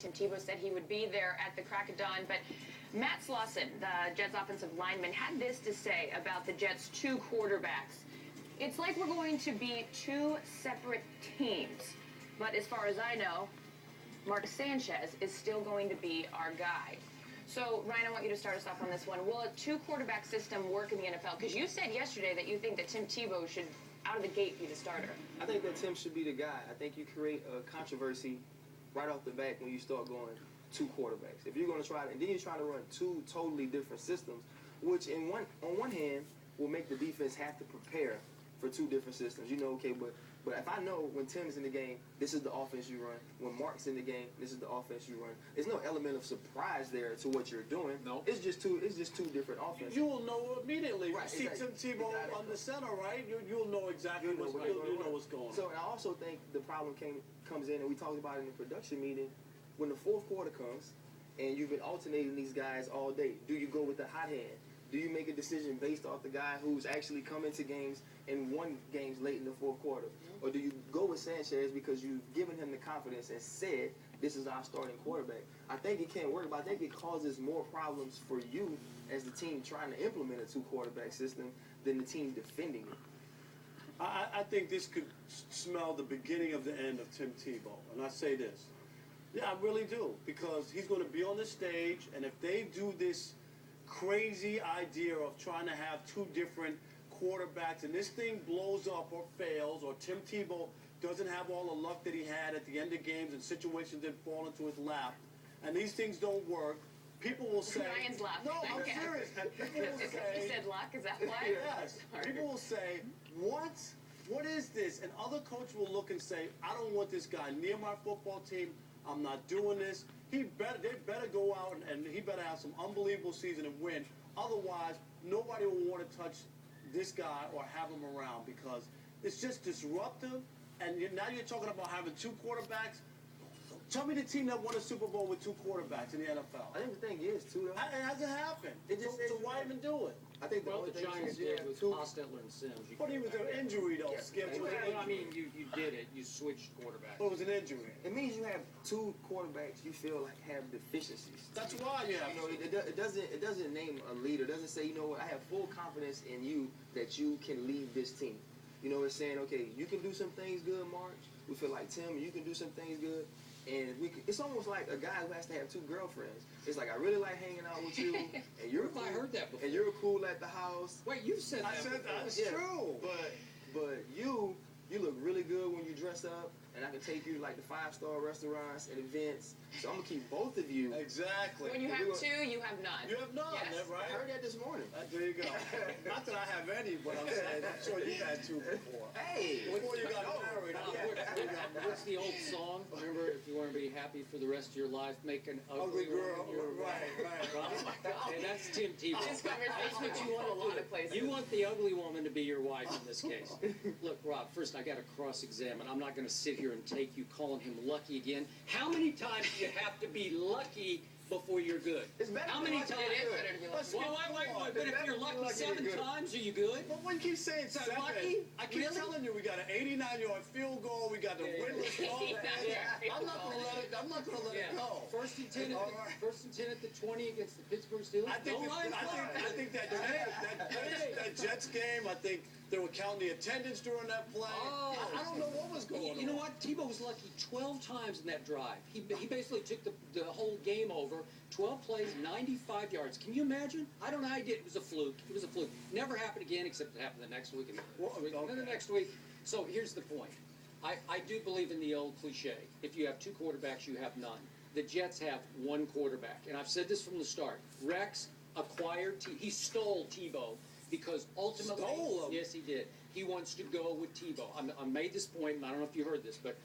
Tim Tebow said he would be there at the crack of dawn, but Matt Slauson, the Jets offensive lineman, had this to say about the Jets' two quarterbacks. It's like we're going to be two separate teams, but as far as I know, Mark Sanchez is still going to be our guy. So, Ryan, I want you to start us off on this one. Will a two-quarterback system work in the NFL? Because you said yesterday that you think that Tim Tebow should, out of the gate, be the starter. I think that Tim should be the guy. I think you create a controversy right off the bat when you start going two quarterbacks. If you're going to try to, and then you're trying to run two totally different systems, which on one hand will make the defense have to prepare for two different systems. You know, okay, but if I know when Tim's in the game, this is the offense you run. When Mark's in the game, this is the offense you run. There's no element of surprise there to what you're doing. No. It's just two different offenses. You will know immediately. Right, See exactly. Tim Tebow on the center, right? You'll know exactly what's going on. So I also think the problem comes in, and we talked about it in the production meeting, when the fourth quarter comes, and you've been alternating these guys all day. Do you go with the hot hand? Do you make a decision based off the guy who's actually come into games and won games late in the fourth quarter? Or do you go with Sanchez because you've given him the confidence and said, this is our starting quarterback? I think it can work, but I think it causes more problems for you as the team trying to implement a two-quarterback system than the team defending it. I think this could smell the beginning of the end of Tim Tebow. And I say this. Yeah, I really do. Because he's going to be on the stage, and if they do this crazy idea of trying to have two different quarterbacks, and this thing blows up or fails, or Tim Tebow doesn't have all the luck that he had at the end of games and situations that fall into his lap, and these things don't work, people will say... Ryan's laughing. No, I'm serious. People will say... You said luck? Is that why? Yes. People will say, what? What is this? And other coaches will look and say, I don't want this guy near my football team. I'm not doing this. They better go out and he better have some unbelievable season and win. Otherwise, nobody will want to touch this guy or have him around because it's just disruptive. And now you're talking about having two quarterbacks. Tell me the team that won a Super Bowl with two quarterbacks in the NFL. I think the thing is, too, though. It hasn't happened. So why even do it? I think Well, the Giants did with Hostetler and Sims. But he was an injury, though, Skip. I mean, you did it. You switched quarterbacks. But it was an injury. It means you have two quarterbacks you feel like have deficiencies. That's why you have. You know, it doesn't name a leader. It doesn't say, you know what, I have full confidence in you that you can lead this team. You know, it's saying, okay, you can do some things good, March. We feel like Tim, you can do some things good. And it's almost like a guy who has to have two girlfriends. It's like, I really like hanging out with you, and you're cool, I heard that before. and you're cool at the house. Wait, you've said that. I said before. that's Yeah, true. But you look really good when you dress up, and I can take you to like the 5-star restaurants and events. So I'm gonna keep both of you. Exactly. When you have two, you have none. You have none, Yes. right? I heard that this morning. There you go. Not that I have any, but I'm saying I'm sure you had two before. Hey, Before you got married. What's the old song? Remember, if you want to be happy for the rest of your life, make an ugly girl. woman your Right. Oh my God. And that's Tim Tebow. This conversation what you want a lot of places. You want the ugly woman to be your wife in this case. Look, Rob, first I got to cross-examine. I'm not going to sit here and take you calling him lucky again. How many times do you have to be lucky before you're good? It's better How to be many lucky times? than It is good. better to be lucky. Well, but if you're lucky 7 times, are you good? But when you keep saying So 7, lucky? I keep Really? telling you we got an 89-yard field goal, we got the winless ball. I'm not gonna let it go. First and 10 at the 20 against the Pittsburgh Steelers. I think that Jets game, I think they were counting the attendance during that play. Oh. I don't know what was going on. You know what? Tebow was lucky 12 times in that drive. He basically took the whole game over. 12 plays, 95 yards. Can you imagine? I don't know how he did it. It was a fluke. It was a fluke. Never happened again, except it happened the next week and then the next week. So here's the point. I do believe in the old cliche. If you have two quarterbacks, you have none. The Jets have one quarterback. And I've said this from the start. Rex acquired he stole Tebow because ultimately... Stole him? Yes, he did. He wants to go with Tebow. I made this point, and I don't know if you heard this, but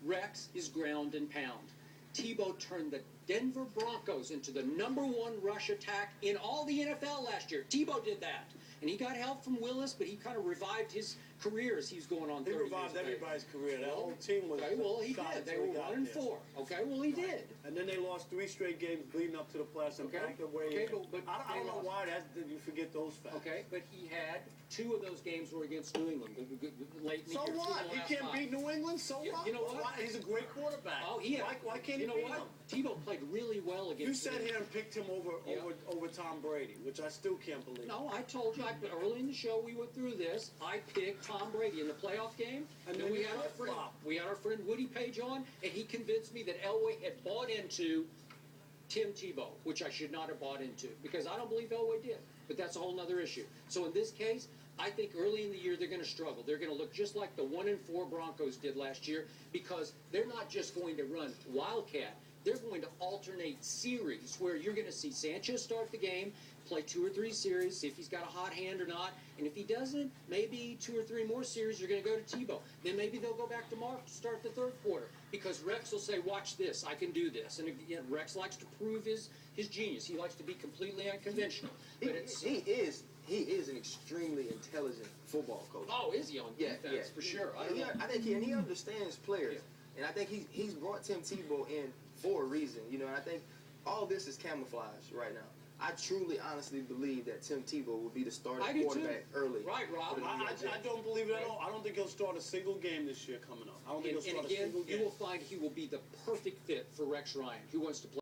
Rex is ground and pound. Tebow turned the Denver Broncos into the #1 rush attack in all the NFL last year. Tebow did that. And he got help from Willis, but he kind of revived his career as he's going on 30 He years revived of age. everybody's career. That whole team was... Okay, well, he solid did. They till were he got 1-4. there. Okay, well, he did. And then they lost 3 straight games leading up to the playoffs and Okay. backed their way Okay, in. but I don't know why you forget those facts. Okay, but he had 2 of those games were against New England late in the So year. what? He can't beat New England? So You what? know what? He's a great quarterback. Oh, he had, Why can't he you know beat what? him? Tebow played really well You against. sat here and picked him over Tom Brady, which I still can't believe. No, I told you. Early in the show, we went through this. I picked Tom Brady in the playoff game, and then we had our friend Woody Page on, and he convinced me that Elway had bought into Tim Tebow, which I should not have bought into, because I don't believe Elway did. But that's a whole other issue. So in this case, I think early in the year they're going to struggle. They're going to look just like the 1-4 Broncos did last year, because they're not just going to run Wildcat. They're going to alternate series where you're going to see Sanchez start the game, play 2 or 3 series, see if he's got a hot hand or not. And if he doesn't, maybe 2 or 3 more series, you're going to go to Tebow. Then maybe they'll go back to Mark to start the third quarter, because Rex will say, watch this, I can do this. And again, Rex likes to prove his genius. He likes to be completely unconventional. But He is an extremely intelligent football coach. Oh, is he on defense? For sure. I think he understands players. And I think he's brought Tim Tebow in for a reason. You know, and I think all this is camouflage right now. I truly, honestly believe that Tim Tebow will be the starting quarterback early. Right, Rob. I don't believe it at all. I don't think he'll start a single game this year coming up. I don't think he'll start a single game. You will find he will be the perfect fit for Rex Ryan, who wants to play